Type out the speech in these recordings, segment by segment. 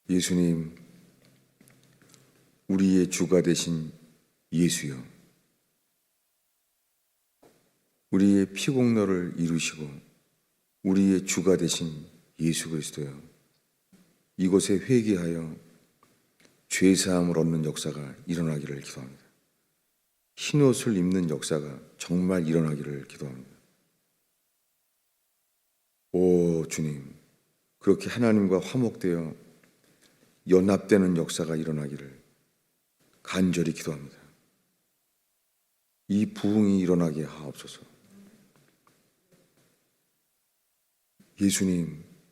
예수님, 우리의 주가 되신 예수여, 우리의 피공로를 이루시고 우리의 주가 되신 예수 그리스도여, 이곳에 회개하여 죄사함을 얻는 역사가 일어나기를 기도합니다. 흰옷을 입는 역사가 정말 일어나기를 기도합니다. 오 주님, 그렇게 하나님과 화목되어 연합되는 역사가 일어나기를 간절히 기도합니다. 이 부흥이 일어나게 하옵소서.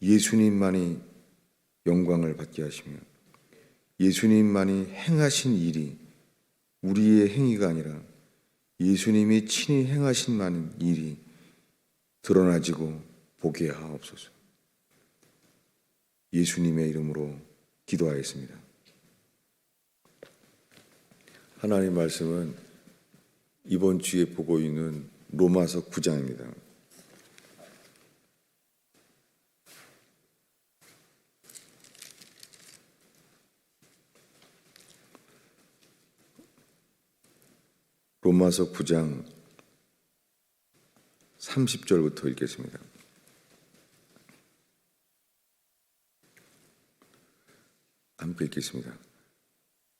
예수님만이 영광을 받게 하시며 예수님만이 행하신 일이 우리의 행위가 아니라 예수님이 친히 행하신 많은 일이 드러나지고 보게 하옵소서. 예수님의 이름으로 기도하였습니다. 하나님의 말씀은 이번 주에 보고 있는 로마서 9장입니다. 로마서 9장 30절부터 읽겠습니다. 함께 읽겠습니다.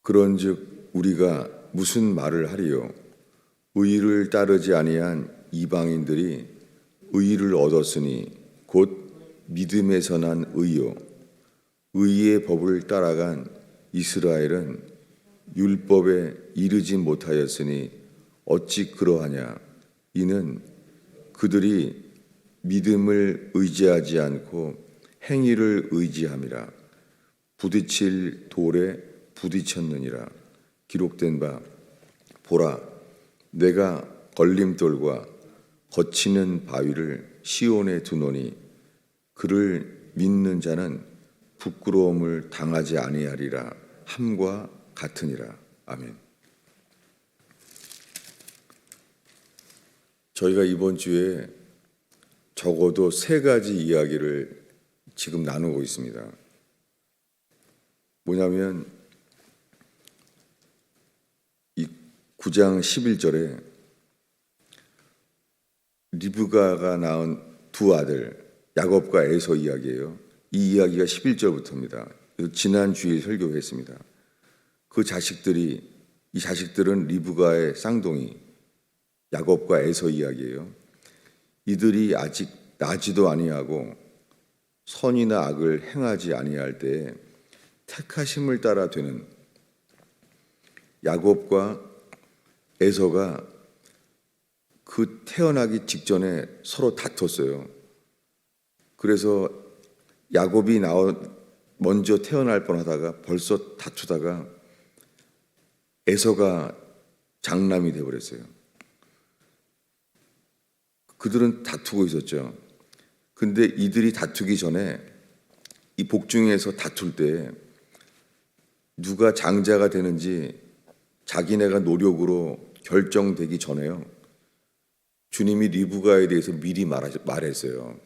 그런즉 우리가 무슨 말을 하리요? 의를 따르지 아니한 이방인들이 의를 얻었으니 곧 믿음에서 난 의요. 의의 법을 따라간 이스라엘은 율법에 이르지 못하였으니 어찌 그러하냐? 이는 그들이 믿음을 의지하지 않고 행위를 의지함이라. 부딪힐 돌에 부딪혔느니라. 기록된 바 보라, 내가 걸림돌과 거치는 바위를 시온에 두노니 그를 믿는 자는 부끄러움을 당하지 아니하리라 함과 같으니라. 아멘. 저희가 이번 주에 적어도 3가지 이야기를 지금 나누고 있습니다. 뭐냐면 이 9장 11절에 리브가가 낳은 2 아들 야곱과 에서 이야기예요. 이 이야기가 11절부터입니다. 지난 주일 설교했습니다. 이 자식들은 리브가의 쌍둥이 야곱과 에서 이야기예요. 이들이 아직 나지도 아니하고 선이나 악을 행하지 아니할 때에 택하심을 따라 되는 야곱과 에서가 그 태어나기 직전에 서로 다퉜어요. 그래서 야곱이 먼저 태어날 뻔하다가 벌써 다투다가 에서가 장남이 되어버렸어요. 그들은 다투고 있었죠. 근데 이들이 다투기 전에 이 복중에서 다툴 때 누가 장자가 되는지 자기네가 노력으로 결정되기 전에요, 주님이 리브가에 대해서 미리 말했어요.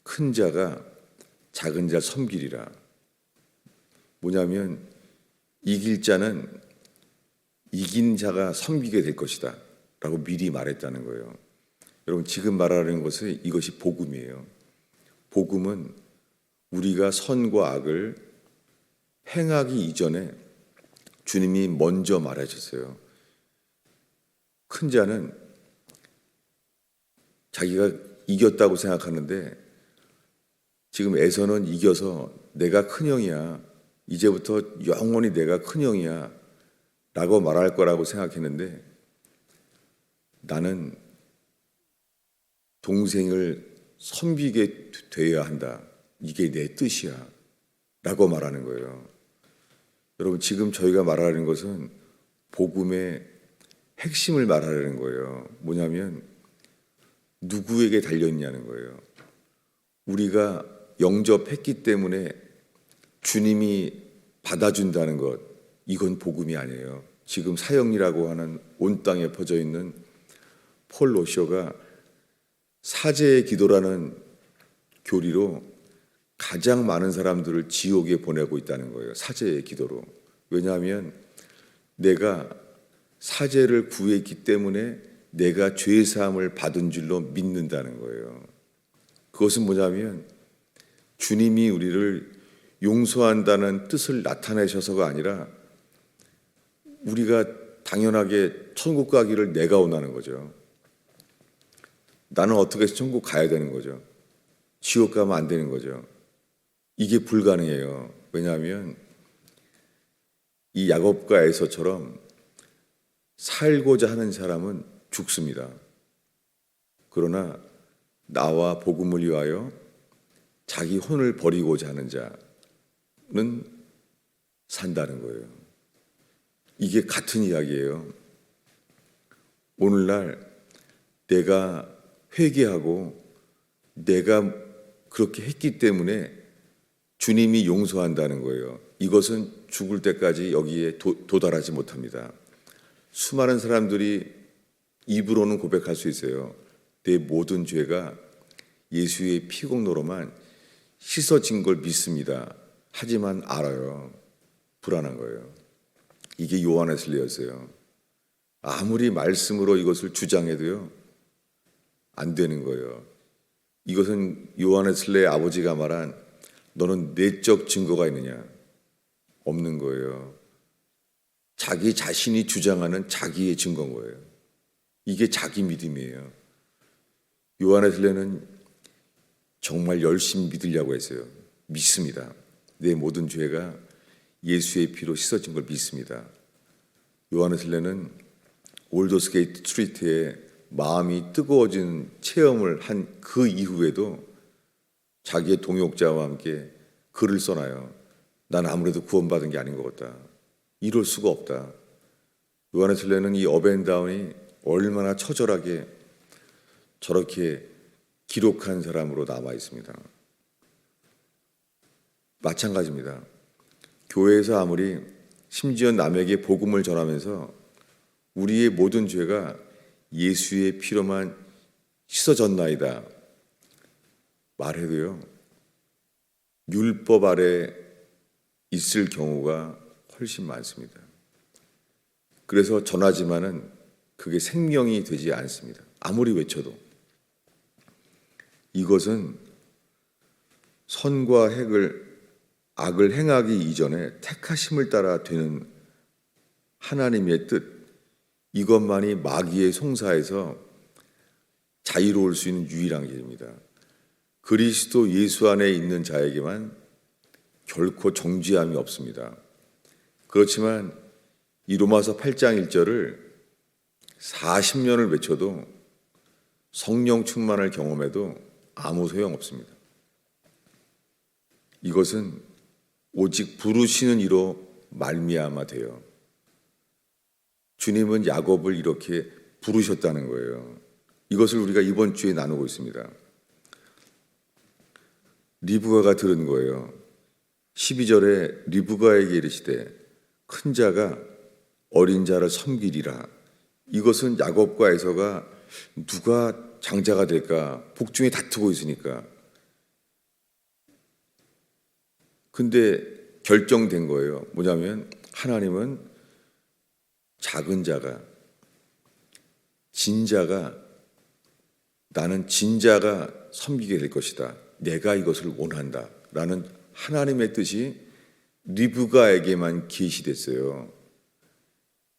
큰 자가 작은 자 섬기리라. 뭐냐면 이길 자는 이긴 자가 섬기게 될 것이다 라고 미리 말했다는 거예요. 여러분, 지금 말하는 것은 이것이 복음이에요. 복음은 우리가 선과 악을 행하기 이전에 주님이 먼저 말하셨어요. 큰 자는 자기가 이겼다고 생각하는데 지금 에서는 이겨서 내가 큰형이야, 이제부터 영원히 내가 큰형이야 라고 말할 거라고 생각했는데 나는 동생을 섬기게 되어야 한다, 이게 내 뜻이야 라고 말하는 거예요. 여러분, 지금 저희가 말하는 것은 복음의 핵심을 말하려는 거예요. 뭐냐면 누구에게 달려있냐는 거예요. 우리가 영접했기 때문에 주님이 받아준다는 것, 이건 복음이 아니에요. 지금 사형리라고 하는 온 땅에 퍼져 있는 폴 로쇼가 사제의 기도라는 교리로 가장 많은 사람들을 지옥에 보내고 있다는 거예요. 사죄의 기도로. 왜냐하면 내가 사죄를 구했기 때문에 내가 죄사함을 받은 줄로 믿는다는 거예요. 그것은 뭐냐면 주님이 우리를 용서한다는 뜻을 나타내셔서가 아니라 우리가 당연하게 천국 가기를 내가 원하는 거죠. 나는 어떻게 해서 천국 가야 되는 거죠. 지옥 가면 안 되는 거죠. 이게 불가능해요. 왜냐하면 이 야곱과 에서처럼 살고자 하는 사람은 죽습니다. 그러나 나와 복음을 위하여 자기 혼을 버리고자 하는 자는 산다는 거예요. 이게 같은 이야기예요. 오늘날 내가 회개하고 내가 그렇게 했기 때문에 주님이 용서한다는 거예요. 이것은 죽을 때까지 여기에 도달하지 못합니다. 수많은 사람들이 입으로는 고백할 수 있어요. 내 모든 죄가 예수의 피공로로만 씻어진 걸 믿습니다. 하지만 알아요. 불안한 거예요. 이게 요한 웨슬리였어요. 아무리 말씀으로 이것을 주장해도요, 안 되는 거예요. 이것은 요한 웨슬리의 아버지가 말한 너는 내적 증거가 있느냐? 없는 거예요. 자기 자신이 주장하는 자기의 증거인 거예요. 이게 자기 믿음이에요. 요한 웨슬리는 정말 열심히 믿으려고 했어요. 믿습니다. 내 모든 죄가 예수의 피로 씻어진 걸 믿습니다. 요한 웨슬리는 올더스게이트 스트리트에 마음이 뜨거워진 체험을 한 그 이후에도 자기의 동역자와 함께 글을 써놔요. 난 아무래도 구원받은 게 아닌 것 같다. 이럴 수가 없다. 요한 웨슬리는 이 업앤다운이 얼마나 처절하게 저렇게 기록한 사람으로 남아 있습니다. 마찬가지입니다. 교회에서 아무리 심지어 남에게 복음을 전하면서 우리의 모든 죄가 예수의 피로만 씻어졌나이다 말해도요, 율법 아래 있을 경우가 훨씬 많습니다. 그래서 전하지만은 그게 생명이 되지 않습니다. 아무리 외쳐도. 이것은 선과 악을 행하기 이전에 택하심을 따라 되는 하나님의 뜻, 이것만이 마귀의 송사에서 자유로울 수 있는 유일한 길입니다. 그리스도 예수 안에 있는 자에게만 결코 정죄함이 없습니다. 그렇지만 이 로마서 8장 1절을 40년을 외쳐도 성령 충만을 경험해도 아무 소용없습니다. 이것은 오직 부르시는 이로 말미암아 돼요. 주님은 야곱을 이렇게 부르셨다는 거예요. 이것을 우리가 이번 주에 나누고 있습니다. 리브가가 들은 거예요. 12절에 리브가에게 이르시되 큰 자가 어린 자를 섬기리라. 이것은 야곱과 에서가 누가 장자가 될까 복중에 다투고 있으니까. 근데 결정된 거예요. 뭐냐면 하나님은 작은 자가, 진자가, 나는 진자가 섬기게 될 것이다. 내가 이것을 원한다. 라는 하나님의 뜻이 리브가에게만 계시됐어요.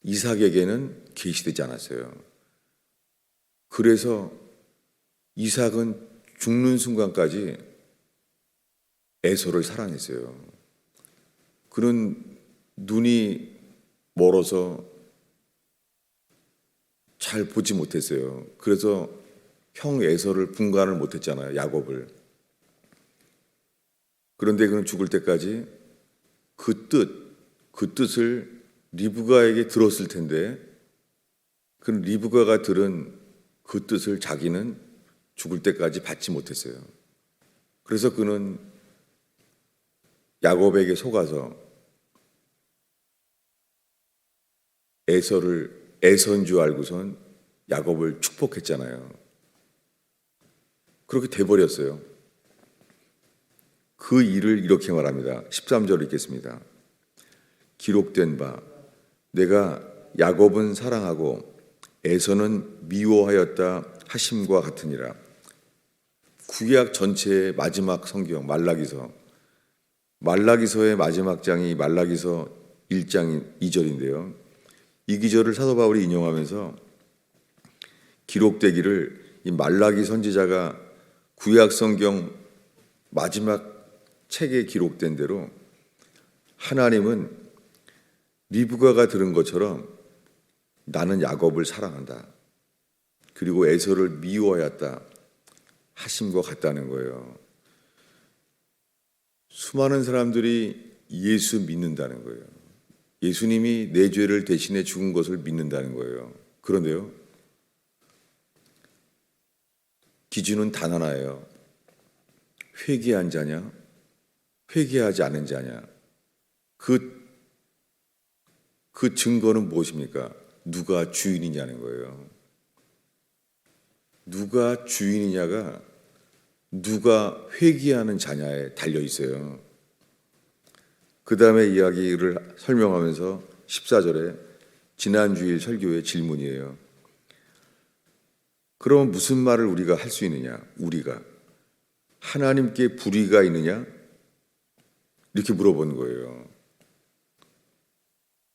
이삭에게는 계시되지 않았어요. 그래서 이삭은 죽는 순간까지 에서를 사랑했어요. 그는 눈이 멀어서 잘 보지 못했어요. 그래서 형 에서를 분간을 못했잖아요. 야곱을. 그런데 그는 죽을 때까지 그 뜻을 리브가에게 들었을 텐데 그 리브가가 들은 그 뜻을 자기는 죽을 때까지 받지 못했어요. 그래서 그는 야곱에게 속아서 에서인 줄 알고선 야곱을 축복했잖아요. 그렇게 돼버렸어요. 그 일을 이렇게 말합니다. 13절 읽겠습니다. 기록된 바 내가 야곱은 사랑하고 에서는 미워하였다 하심과 같으니라. 구약 전체의 마지막 성경 말라기서의 마지막 장이 말라기서 1장 2절인데요. 이 기절을 사도 바울이 인용하면서 기록되기를 이 말라기 선지자가 구약 성경 마지막 책에 기록된 대로 하나님은 리브가가 들은 것처럼 나는 야곱을 사랑한다. 그리고 에서를 미워하였다 하심과 같다는 거예요. 수많은 사람들이 예수 믿는다는 거예요. 예수님이 내 죄를 대신해 죽은 것을 믿는다는 거예요. 그런데요, 기준은 단 하나예요. 회개한 자냐, 회개하지 않은 자냐. 그 증거는 무엇입니까? 누가 주인이냐는 거예요. 누가 주인이냐가 누가 회개하는 자냐에 달려 있어요. 그 다음에 이야기를 설명하면서 14절에 지난 주일 설교의 질문이에요. 그럼 무슨 말을 우리가 할 수 있느냐? 우리가 하나님께 불의가 있느냐? 이렇게 물어본 거예요.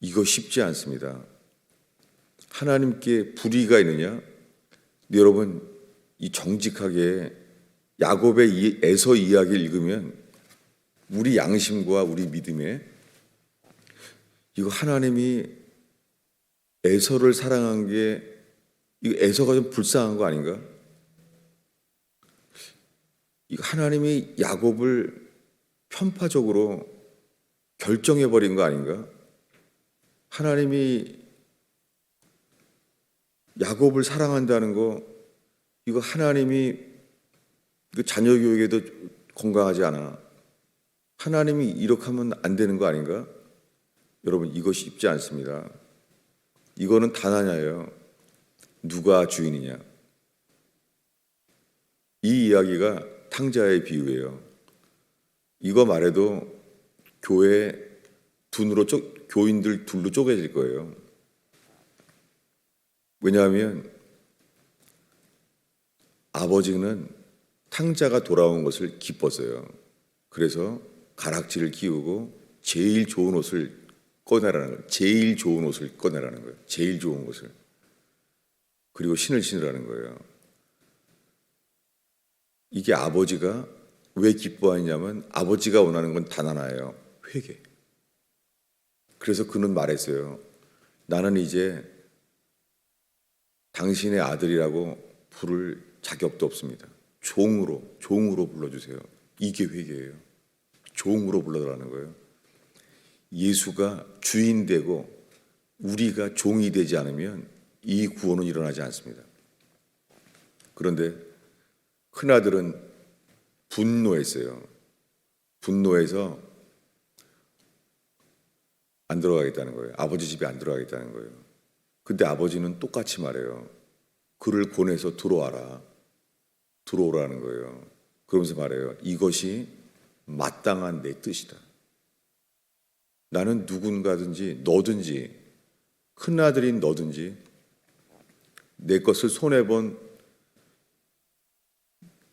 이거 쉽지 않습니다. 하나님께 불의가 있느냐? 여러분, 이 정직하게 야곱의 에서 이야기를 읽으면 우리 양심과 우리 믿음에 이거 하나님이 에서를 사랑한 게 이거 에서가 좀 불쌍한 거 아닌가? 이거 하나님이 야곱을 편파적으로 결정해버린 거 아닌가? 하나님이 야곱을 사랑한다는 거 이거 하나님이 이거 자녀 교육에도 건강하지 않아. 하나님이 이렇게 하면 안 되는 거 아닌가? 여러분, 이거 쉽지 않습니다. 이거는 단 하나예요. 누가 주인이냐? 이 이야기가 탕자의 비유예요. 이거 말해도 교인들 둘로 쪼개질 거예요. 왜냐하면 아버지는 탕자가 돌아온 것을 기뻤어요. 그래서 가락지를 끼우고 제일 좋은 옷을 꺼내라는 거예요. 제일 좋은 옷을 꺼내라는 거예요. 제일 좋은 것을. 그리고 신을 신으라는 거예요. 이게 아버지가 왜 기뻐하냐면 아버지가 원하는 건 단 하나예요. 회개. 그래서 그는 말했어요. 나는 이제 당신의 아들이라고 부를 자격도 없습니다. 종으로 불러주세요. 이게 회개예요. 종으로 불러달라는 거예요. 예수가 주인 되고 우리가 종이 되지 않으면 이 구원은 일어나지 않습니다. 그런데 큰아들은 분노했어요. 분노해서 안 들어가겠다는 거예요. 아버지 집에 안 들어가겠다는 거예요. 근데 아버지는 똑같이 말해요. 그를 권해서 들어오라는 거예요. 그러면서 말해요. 이것이 마땅한 내 뜻이다. 나는 누군가든지 너든지 큰아들인 너든지 내 것을 손해본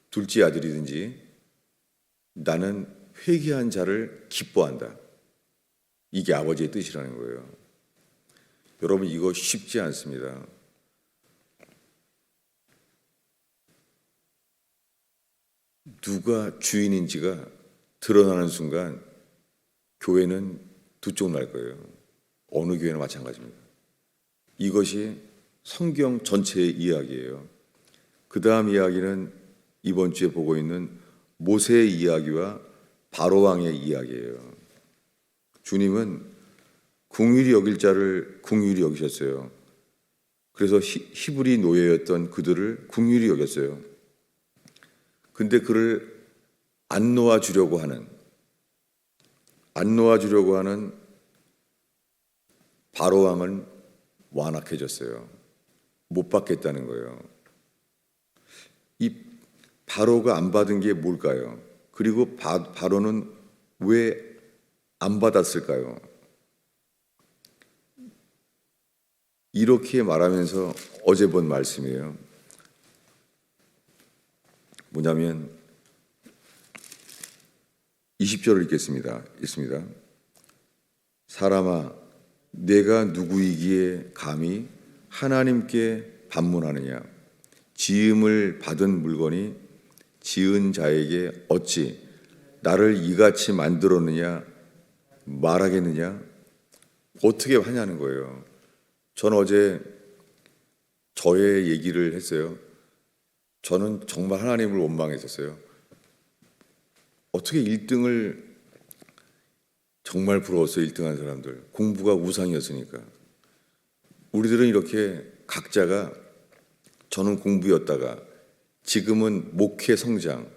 둘째 아들이든지 나는 회개한 자를 기뻐한다. 이게 아버지의 뜻이라는 거예요. 여러분, 이거 쉽지 않습니다. 누가 주인인지가 드러나는 순간 교회는 두 쪽 날 거예요. 어느 교회나 마찬가지입니다. 이것이 성경 전체의 이야기예요. 그 다음 이야기는 이번 주에 보고 있는 모세의 이야기와 바로왕의 이야기예요. 주님은 긍휼히 여길 자를 긍휼히 여기셨어요. 그래서 히브리 노예였던 그들을 긍휼히 여겼어요. 근데 그를 안 놓아주려고 하는 바로왕은 완악해졌어요. 못 받겠다는 거예요. 이 바로가 안 받은 게 뭘까요? 그리고 바로는 왜 안 받았을까요? 이렇게 말하면서 어제 본 말씀이에요. 뭐냐면 20절을 읽겠습니다. 읽습니다. 사람아, 내가 누구이기에 감히 하나님께 반문하느냐? 지음을 받은 물건이 지은 자에게 어찌 나를 이같이 만들었느냐 말하겠느냐? 어떻게 하냐는 거예요. 전 어제 저의 얘기를 했어요. 저는 정말 하나님을 원망했었어요. 어떻게 1등을 정말 부러웠어요. 1등한 사람들. 공부가 우상이었으니까. 우리들은 이렇게 각자가 저는 공부였다가 지금은 목회 성장,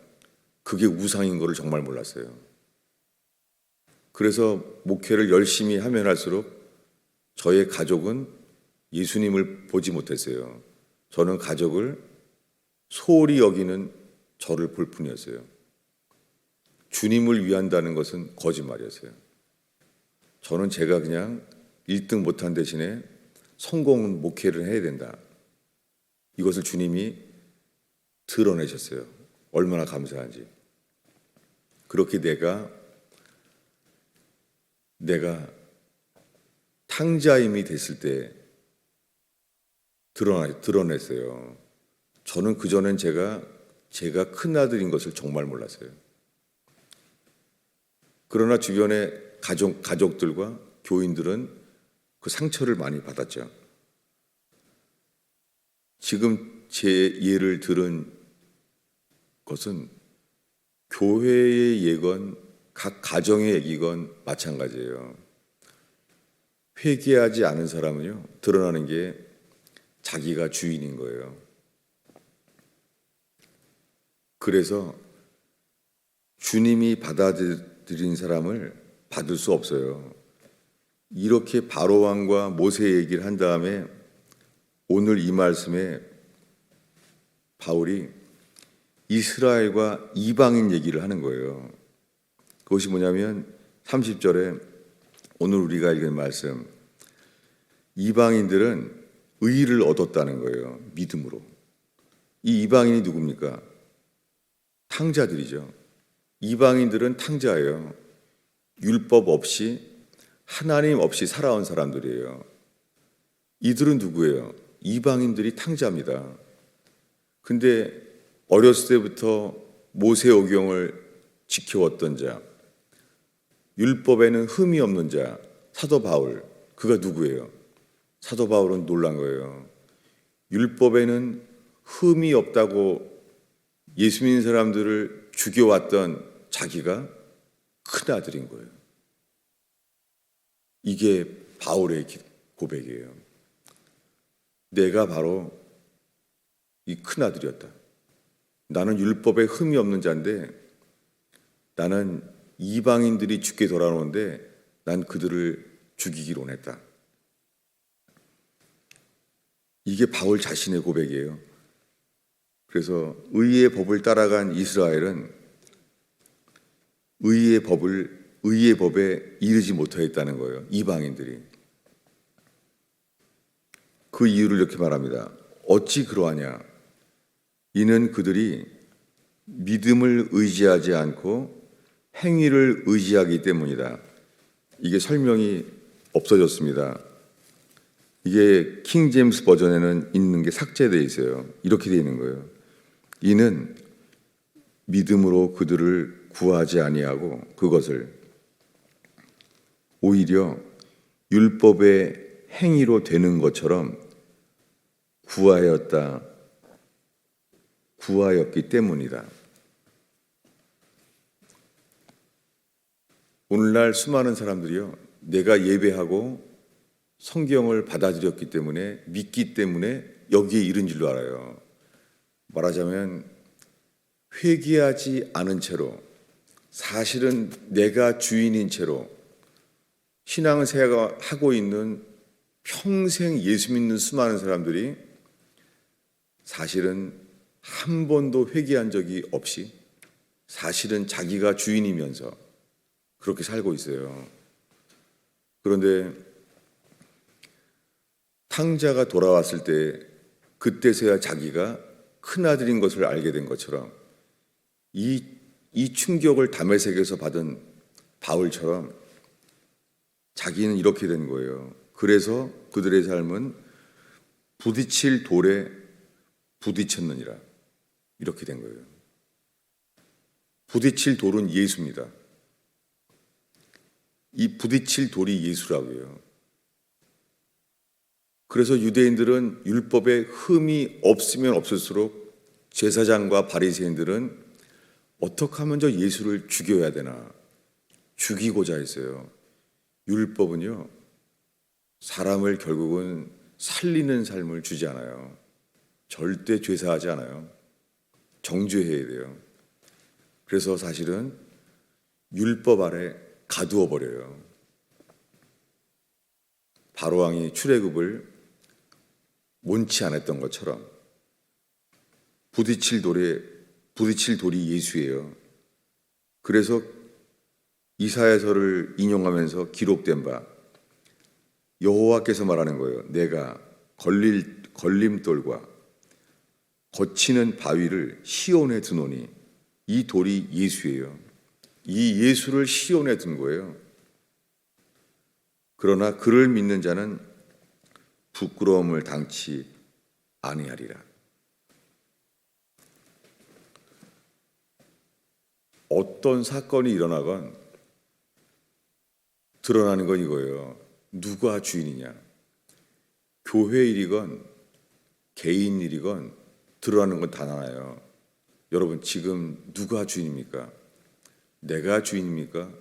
그게 우상인 거를 정말 몰랐어요. 그래서 목회를 열심히 하면 할수록 저의 가족은 예수님을 보지 못했어요. 저는 가족을 소홀히 여기는 저를 볼 뿐이었어요. 주님을 위한다는 것은 거짓말이었어요. 저는 제가 그냥 1등 못한 대신에 성공 목회를 해야 된다. 이것을 주님이 드러내셨어요. 얼마나 감사한지. 그렇게 내가 탕자임이 됐을 때 드러냈어요. 저는 그전엔 제가 큰아들인 것을 정말 몰랐어요. 그러나 주변의 가족들과 교인들은 그 상처를 많이 받았죠. 지금 제 예를 들은 것은 교회의 예건 각 가정의 얘기건 마찬가지예요. 회개하지 않은 사람은요, 드러나는 게 자기가 주인인 거예요. 그래서 주님이 받아들인 사람을 받을 수 없어요. 이렇게 바로왕과 모세 얘기를 한 다음에 오늘 이 말씀에 바울이 이스라엘과 이방인 얘기를 하는 거예요. 그것이 뭐냐면 30절에 오늘 우리가 읽은 말씀, 이방인들은 의를 얻었다는 거예요. 믿음으로. 이 이방인이 누굽니까? 탕자들이죠. 이방인들은 탕자예요. 율법 없이 하나님 없이 살아온 사람들이에요. 이들은 누구예요? 이방인들이 탕자입니다. 근데 어렸을 때부터 모세오경을 지켜왔던 자, 율법에는 흠이 없는 자, 사도 바울, 그가 누구예요? 사도 바울은 놀란 거예요. 율법에는 흠이 없다고 예수 믿는 사람들을 죽여왔던 자기가 큰 아들인 거예요. 이게 바울의 고백이에요. 내가 바로 이 큰 아들이었다. 나는 율법에 흠이 없는 자인데 나는 이방인들이 죽게 돌아오는데 난 그들을 죽이기로 했다. 이게 바울 자신의 고백이에요. 그래서 의의 법을 따라간 이스라엘은 의의 법에 이르지 못하였다는 거예요. 이방인들이. 그 이유를 이렇게 말합니다. 어찌 그러하냐? 이는 그들이 믿음을 의지하지 않고 행위를 의지하기 때문이다. 이게 설명이 없어졌습니다. 이게 킹 제임스 버전에는 있는 게 삭제되어 있어요. 이렇게 되어 있는 거예요. 이는 믿음으로 그들을 구하지 아니하고 그것을 오히려 율법의 행위로 되는 것처럼 구하였기 때문이다. 오늘날 수많은 사람들이요, 내가 예배하고 성경을 받아들였기 때문에, 믿기 때문에 여기에 이른 줄로 알아요. 말하자면 회개하지 않은 채로, 사실은 내가 주인인 채로 신앙생활을 하고 있는 평생 예수 믿는 수많은 사람들이 사실은 한 번도 회개한 적이 없이 사실은 자기가 주인이면서 그렇게 살고 있어요. 그런데 탕자가 돌아왔을 때 그때서야 자기가 큰아들인 것을 알게 된 것처럼 이 충격을 다메섹에서 받은 바울처럼 자기는 이렇게 된 거예요. 그래서 그들의 삶은 부딪힐 돌에 부딪혔느니라. 이렇게 된 거예요. 부딪힐 돌은 예수입니다. 이 부딪힐 돌이 예수라고요. 그래서 유대인들은 율법에 흠이 없으면 없을수록 제사장과 바리새인들은 어떻게 하면 저 예수를 죽여야 되나 죽이고자 했어요. 율법은요, 사람을 결국은 살리는 삶을 주지 않아요. 절대 죄사하지 않아요. 정죄해야 돼요. 그래서 사실은 율법 아래 가두어 버려요. 바로왕이 출애굽을 원치 않았던 것처럼 부딪힐 돌이 예수예요. 그래서 이사야서를 인용하면서 기록된 바 여호와께서 말하는 거예요. 내가 걸림돌과 거치는 바위를 시온에 두노니 이 돌이 예수예요. 이 예수를 시온에 둔 거예요. 그러나 그를 믿는 자는 부끄러움을 당치 아니하리라. 어떤 사건이 일어나건 드러나는 건 이거예요. 누가 주인이냐. 교회 일이건 개인 일이건 드러나는 건 다 하나예요. 여러분, 지금 누가 주인입니까? 내가 주인입니까?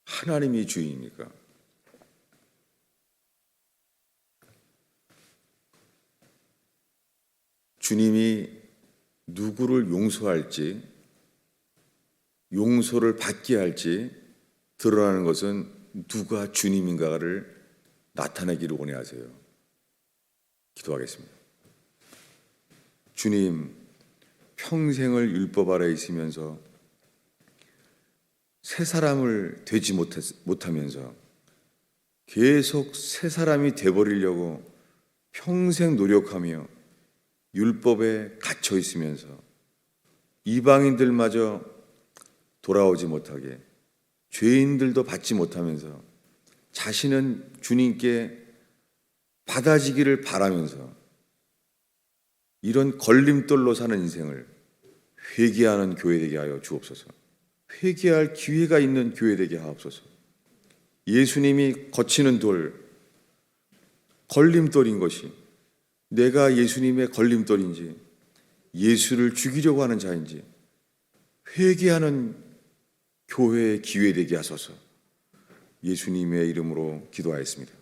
하나님이 주인입니까? 주님이 누구를 용서할지, 용서를 받게 할지 드러나는 것은 누가 주님인가를 나타내기를 원하세요. 기도하겠습니다. 주님, 평생을 율법 아래 있으면서 새 사람을 되지 못하면서 계속 새 사람이 돼버리려고 평생 노력하며 율법에 갇혀 있으면서 이방인들마저 돌아오지 못하게 죄인들도 받지 못하면서 자신은 주님께 받아지기를 바라면서 이런 걸림돌로 사는 인생을 회개하는 교회 되게 하여 주옵소서. 회개할 기회가 있는 교회 되게 하옵소서. 예수님이 거치는 돌, 걸림돌인 것이 내가 예수님의 걸림돌인지 예수를 죽이려고 하는 자인지 회개하는 교회의 기회 되게 하소서. 예수님의 이름으로 기도하였습니다.